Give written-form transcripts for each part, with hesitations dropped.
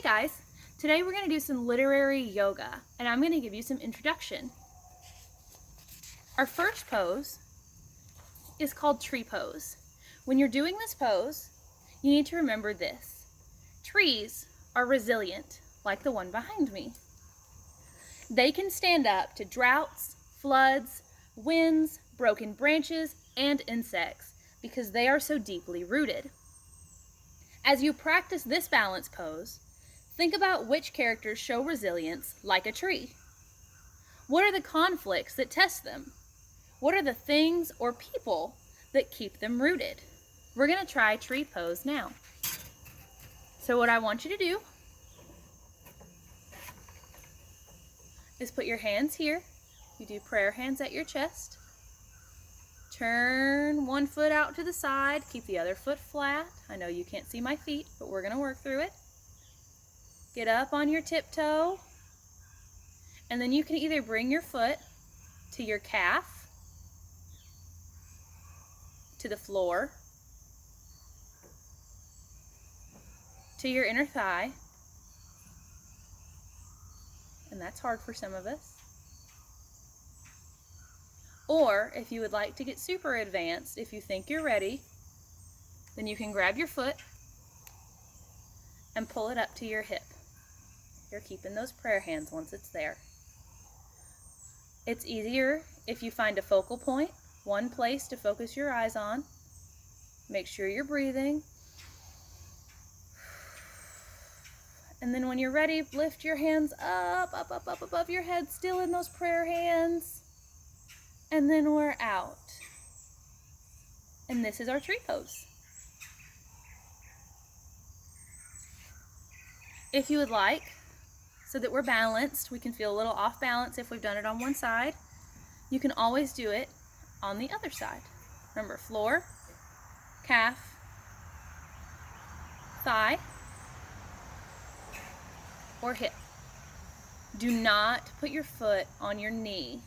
Hey guys, today we're going to do some literary yoga and I'm going to give you some introduction. Our first pose is called tree pose. When you're doing this pose, you need to remember this. Trees are resilient, like the one behind me. They can stand up to droughts, floods, winds, broken branches, and insects because they are so deeply rooted. As you practice this balance pose, think about which characters show resilience like a tree. What are the conflicts that test them? What are the things or people that keep them rooted? We're going to try tree pose now. So what I want you to do is put your hands here. You do prayer hands at your chest. Turn one foot out to the side. Keep the other foot flat. I know you can't see my feet, but we're going to work through it. Get up on your tiptoe. And then you can either bring your foot to your calf, to the floor, to your inner thigh. And that's hard for some of us. Or if you would like to get super advanced, if you think you're ready, then you can grab your foot and pull it up to your hip. You're keeping those prayer hands once it's there. It's easier if you find a focal point, one place to focus your eyes on. Make sure you're breathing. And then when you're ready, lift your hands up above your head, still in those prayer hands. And then we're out. And this is our tree pose. If you would like, so that we're balanced, we can feel a little off balance if we've done it on one side, you can always do it on the other side. Remember, floor, calf, thigh, or hip. Do not put your foot on your knee.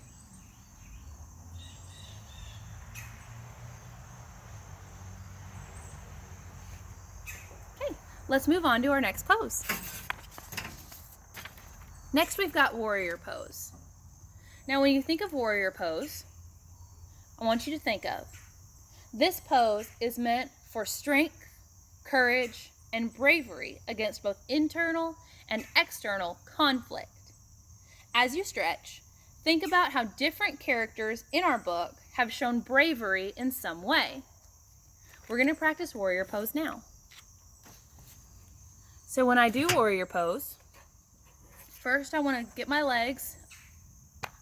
Okay, let's move on to our next pose. Next, we've got warrior pose. Now, when you think of warrior pose, I want you to think of this pose is meant for strength, courage, and bravery against both internal and external conflict. As you stretch, think about how different characters in our book have shown bravery in some way. We're going to practice warrior pose now. So when I do warrior pose, first I want to get my legs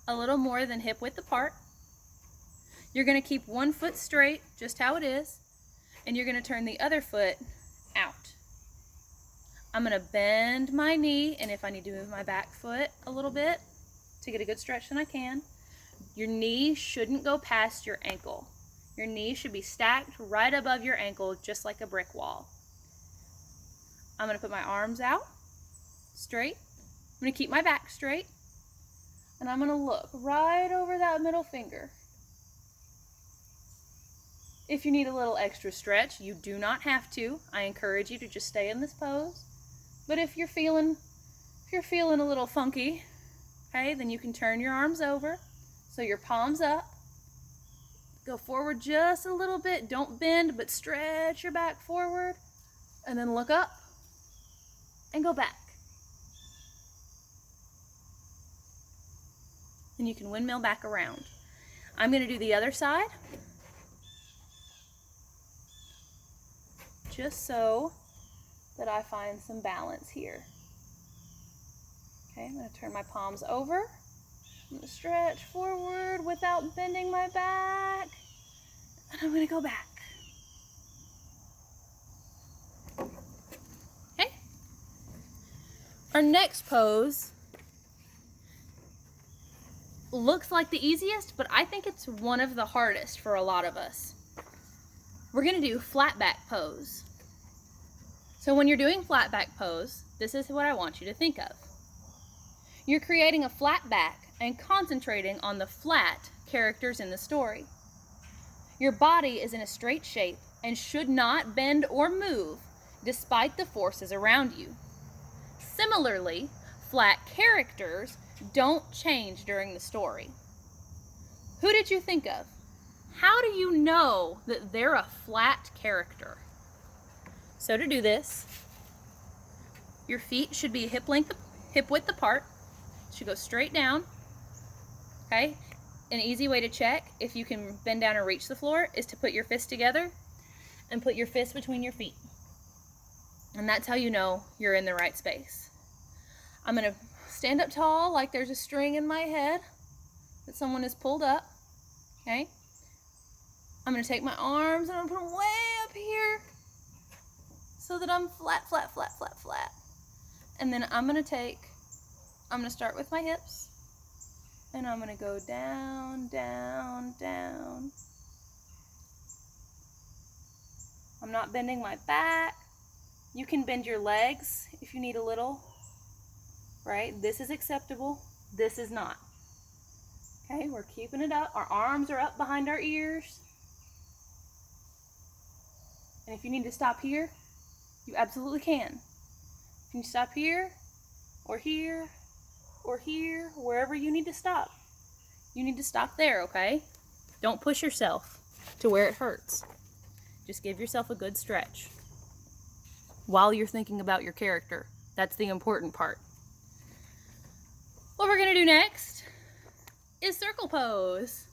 a little more than hip width apart. You're going to keep one foot straight, just how it is, and you're going to turn the other foot out. I'm going to bend my knee, and if I need to move my back foot a little bit to get a good stretch, then I can. Your knee shouldn't go past your ankle. Your knee should be stacked right above your ankle, just like a brick wall. I'm going to put my arms out straight. I'm going to keep my back straight, and I'm going to look right over that middle finger. If you need a little extra stretch, you do not have to. I encourage you to just stay in this pose. But if you're feeling a little funky, okay, then you can turn your arms over so your palms up. Go forward just a little bit. Don't bend, but stretch your back forward, and then look up and go back. And you can windmill back around. I'm going to do the other side, just so that I find some balance here. Okay, I'm going to turn my palms over. I'm going to stretch forward without bending my back. And I'm going to go back. Okay. Our next pose looks like the easiest, but I think it's one of the hardest for a lot of us. We're going to do flat back pose. So when you're doing flat back pose, this is what I want you to think of. You're creating a flat back and concentrating on the flat characters in the story. Your body is in a straight shape and should not bend or move despite the forces around you. Similarly, flat characters don't change during the story. Who did you think of? How do you know that they're a flat character? So to do this, your feet should be hip width apart. Should go straight down. Okay? An easy way to check if you can bend down or reach the floor is to put your fists together and put your fist between your feet. And that's how you know you're in the right space. I'm going to stand up tall like there's a string in my head that someone has pulled up. Okay? I'm going to take my arms and I'm going to put them way up here so that I'm flat, flat, flat, flat, flat. And then I'm going to start with my hips. And I'm going to go down, down, down. I'm not bending my back. You can bend your legs if you need a little. Right? This is acceptable. This is not. Okay, we're keeping it up. Our arms are up behind our ears. And if you need to stop here, you absolutely can. You can stop here, or here, or here, wherever you need to stop. You need to stop there, okay? Don't push yourself to where it hurts. Just give yourself a good stretch while you're thinking about your character. That's the important part. What we're gonna do next is circle pose.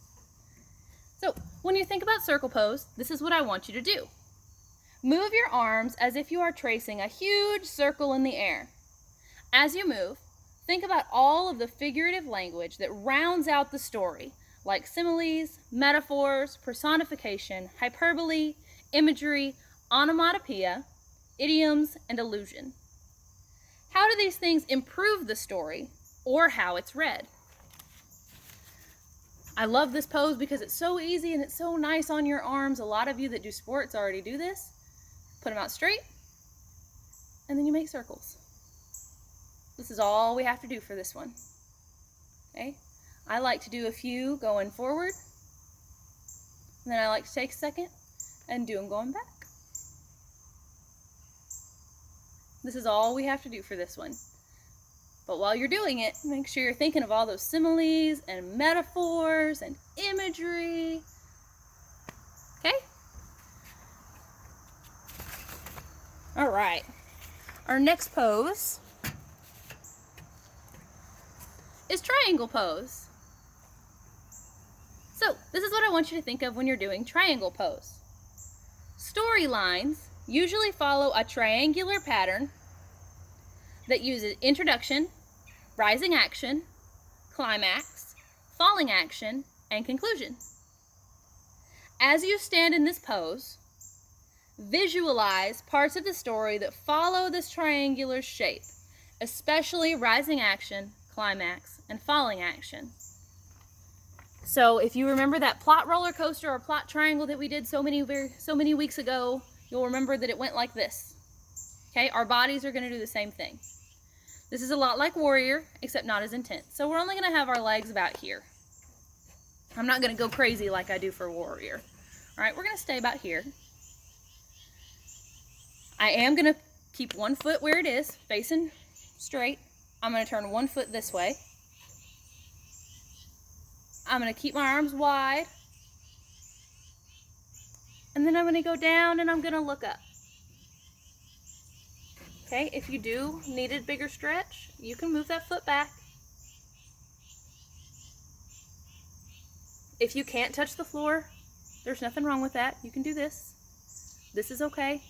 So when you think about circle pose, this is what I want you to do. Move your arms as if you are tracing a huge circle in the air. As you move, think about all of the figurative language that rounds out the story, like similes, metaphors, personification, hyperbole, imagery, onomatopoeia, idioms, and allusion. How do these things improve the story or how it's read? I love this pose because it's so easy and it's so nice on your arms. A lot of you that do sports already do this. Put them out straight, and then you make circles. This is all we have to do for this one. Okay? I like to do a few going forward, and then I like to take a second and do them going back. This is all we have to do for this one. But while you're doing it, make sure you're thinking of all those similes and metaphors and imagery. Okay? All right. Our next pose is triangle pose. So this is what I want you to think of when you're doing triangle pose. Storylines usually follow a triangular pattern that uses introduction, rising action, climax, falling action, and conclusion. As you stand in this pose, visualize parts of the story that follow this triangular shape, especially rising action, climax, and falling action. So if you remember that plot roller coaster or plot triangle that we did so many weeks ago, you'll remember that it went like this. Okay, our bodies are going to do the same thing. This is a lot like Warrior, except not as intense. So we're only going to have our legs about here. I'm not going to go crazy like I do for Warrior. All right, we're going to stay about here. I am going to keep one foot where it is, facing straight. I'm going to turn one foot this way. I'm going to keep my arms wide. And then I'm going to go down and I'm going to look up. Okay, if you do need a bigger stretch, you can move that foot back. If you can't touch the floor, there's nothing wrong with that. You can do this. This is okay.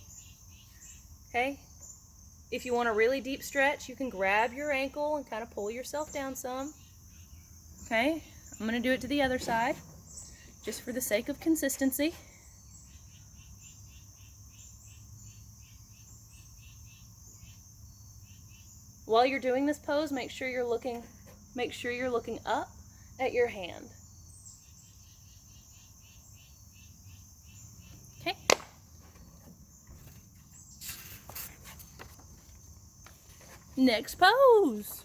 Okay? If you want a really deep stretch, you can grab your ankle and kind of pull yourself down some. Okay? I'm going to do it to the other side, just for the sake of consistency. While you're doing this pose, make sure you're looking up at your hand. Okay? Next pose.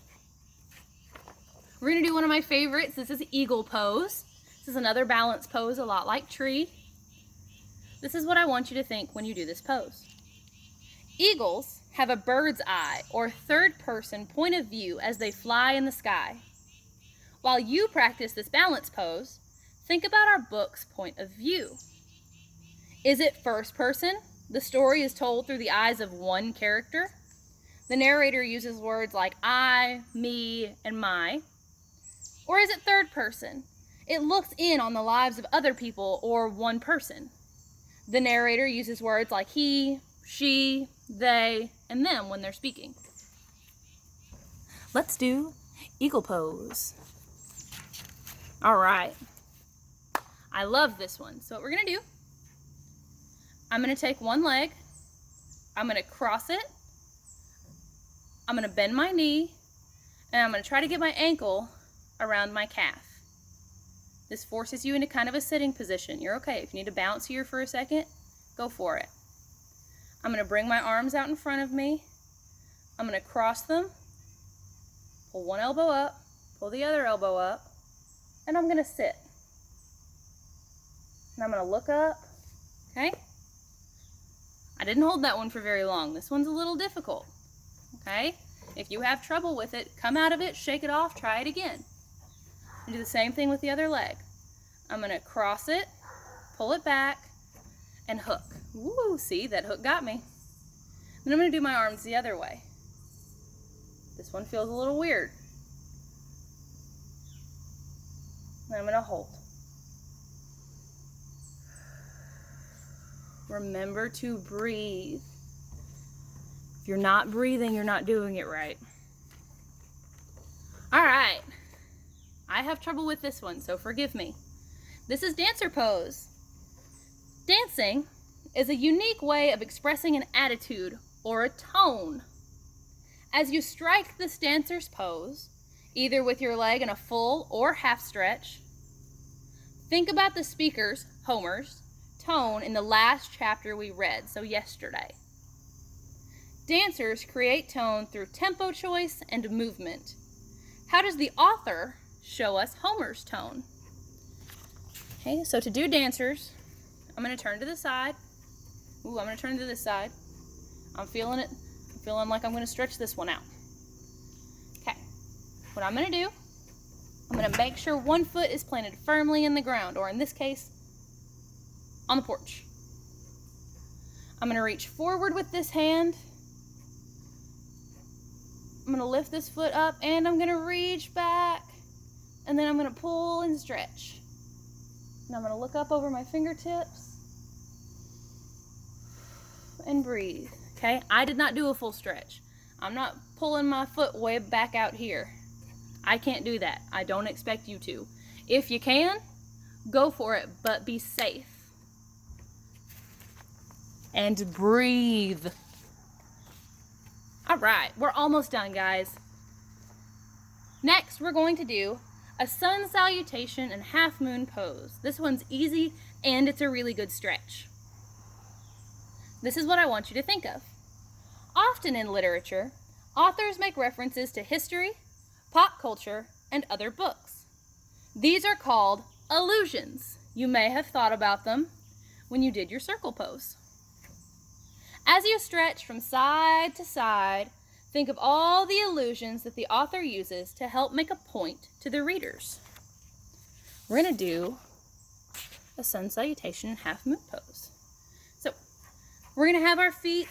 We're going to do one of my favorites. This is eagle pose. This is another balance pose, a lot like tree. This is what I want you to think when you do this pose. Eagles have a bird's eye or third-person point of view as they fly in the sky. While you practice this balance pose, think about our book's point of view. Is it first person? The story is told through the eyes of one character. The narrator uses words like I, me, and my. Or is it third person? It looks in on the lives of other people or one person. The narrator uses words like he, she, they, and them when they're speaking. Let's do eagle pose. All right. I love this one. So what we're going to do, I'm going to take one leg, I'm going to cross it, I'm going to bend my knee, and I'm going to try to get my ankle around my calf. This forces you into kind of a sitting position. You're okay. If you need to bounce here for a second, go for it. I'm going to bring my arms out in front of me. I'm going to cross them, pull one elbow up, pull the other elbow up, and I'm going to sit. And I'm going to look up, okay? I didn't hold that one for very long. This one's a little difficult, okay? If you have trouble with it, come out of it, shake it off, try it again. And do the same thing with the other leg. I'm going to cross it, pull it back, and hook. Woo, see, that hook got me. Then I'm going to do my arms the other way. This one feels a little weird. And I'm going to hold. Remember to breathe. If you're not breathing, you're not doing it right. All right. I have trouble with this one, so forgive me. This is dancer pose. Dancing is a unique way of expressing an attitude or a tone. As you strike this dancer's pose, either with your leg in a full or half stretch, think about the speaker's, Homer's, tone in the last chapter we read, so yesterday. Dancers create tone through tempo choice and movement. How does the author show us Homer's tone? Okay, so to do dancers, I'm going to turn to the side. Ooh, I'm going to turn to this side. I'm feeling it. I'm feeling like I'm going to stretch this one out. Okay, what I'm going to do, I'm going to make sure one foot is planted firmly in the ground, or in this case, on the porch. I'm going to reach forward with this hand. I'm going to lift this foot up, and I'm going to reach back, and then I'm going to pull and stretch. And I'm going to look up over my fingertips and breathe. Okay, I did not do a full stretch. I'm not pulling my foot way back out here. I can't do that. I don't expect you to. If you can, go for it, but be safe. And breathe. All right, we're almost done, guys. Next, we're going to do a sun salutation and half moon pose. This one's easy and it's a really good stretch. This is what I want you to think of. Often in literature, authors make references to history, pop culture, and other books. These are called allusions. You may have thought about them when you did your circle pose. As you stretch from side to side, think of all the allusions that the author uses to help make a point to the readers. We're going to do a sun salutation and half moon pose. So we're going to have our feet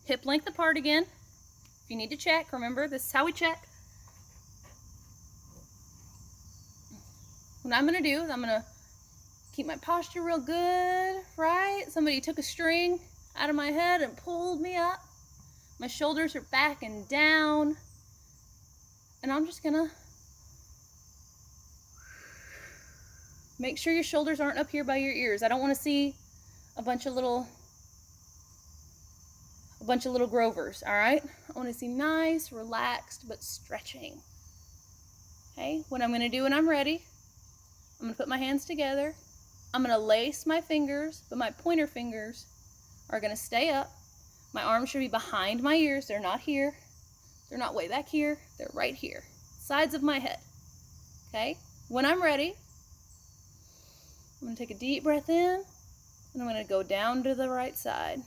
hip length apart again. If you need to check, remember this is how we check. What I'm going to do is I'm going to keep my posture real good, right? Somebody took a string out of my head and pulled me up. My shoulders are back and down. And I'm just gonna make sure your shoulders aren't up here by your ears. I don't want to see a bunch of little Grovers, all right? I want to see nice, relaxed, but stretching. Okay, what I'm gonna do when I'm ready, I'm gonna put my hands together. I'm gonna lace my fingers, but my pointer fingers are gonna stay up. My arms should be behind my ears. They're not here. They're not way back here. They're right here. Sides of my head. Okay? When I'm ready, I'm going to take a deep breath in, and I'm going to go down to the right side.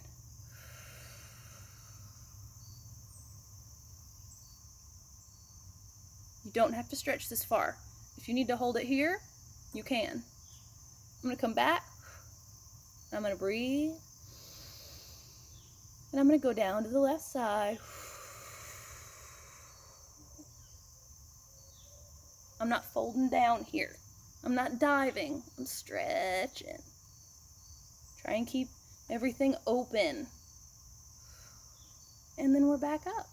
You don't have to stretch this far. If you need to hold it here, you can. I'm going to come back. I'm going to breathe. And I'm going to go down to the left side. I'm not folding down here. I'm not diving. I'm stretching. Try and keep everything open. And then we're back up.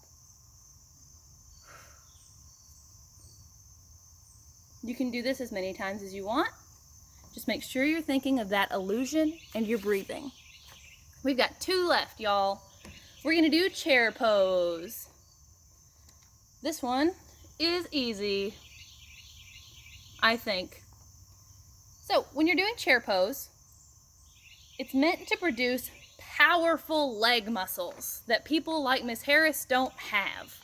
You can do this as many times as you want. Just make sure you're thinking of that illusion and you're breathing. We've got 2 left, y'all. We're gonna do chair pose. This one is easy, I think. So when you're doing chair pose, it's meant to produce powerful leg muscles that people like Miss Harris don't have.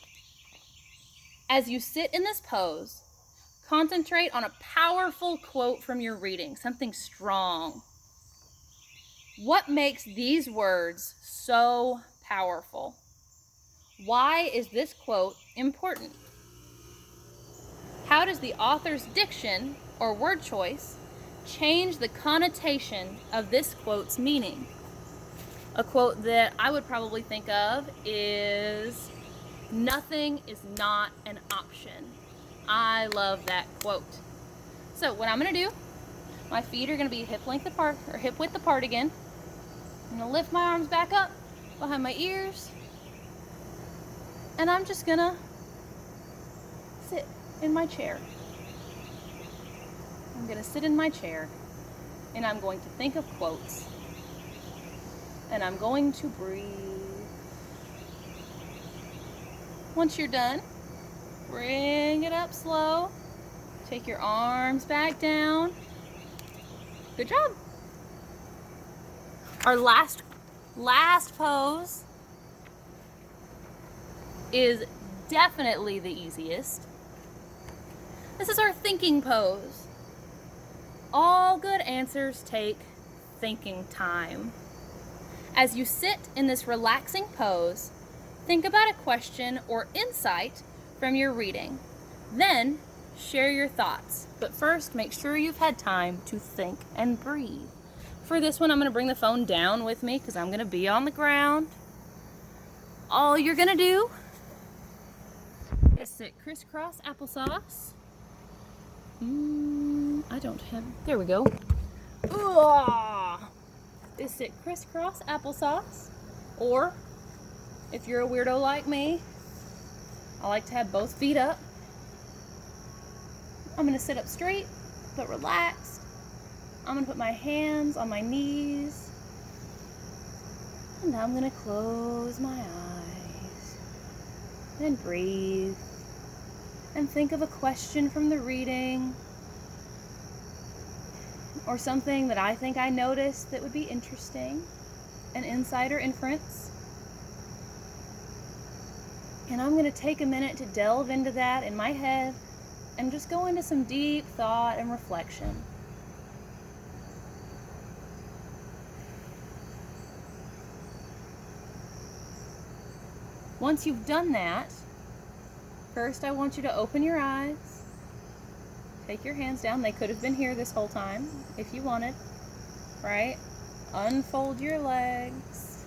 As you sit in this pose, concentrate on a powerful quote from your reading, something strong. What makes these words so powerful? Why is this quote important? How does the author's diction or word choice change the connotation of this quote's meaning? A quote that I would probably think of is, "Nothing is not an option." I love that quote. So what I'm going to do, my feet are going to be hip width apart again. I'm going to lift my arms back up behind my ears. And I'm just going to sit in my chair. I'm going to sit in my chair and I'm going to think of quotes. And I'm going to breathe. Once you're done, bring it up slow. Take your arms back down. Good job. Our last pose is definitely the easiest. This is our thinking pose. All good answers take thinking time. As you sit in this relaxing pose, think about a question or insight from your reading. Then share your thoughts. But first, make sure you've had time to think and breathe. For this one, I'm going to bring the phone down with me because I'm going to be on the ground. All you're going to do is sit crisscross applesauce. There we go. Is sit crisscross applesauce. Or, if you're a weirdo like me, I like to have both feet up. I'm going to sit up straight, but relaxed. I'm going to put my hands on my knees. And I'm going to close my eyes. And breathe. And think of a question from the reading. Or something that I think I noticed that would be interesting. An insight or inference. And I'm going to take a minute to delve into that in my head and just go into some deep thought and reflection. Once you've done that, first I want you to open your eyes. Take your hands down. They could have been here this whole time if you wanted, right? Unfold your legs.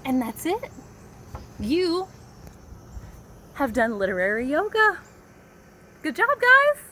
And that's it. You have done literary yoga. Good job, guys.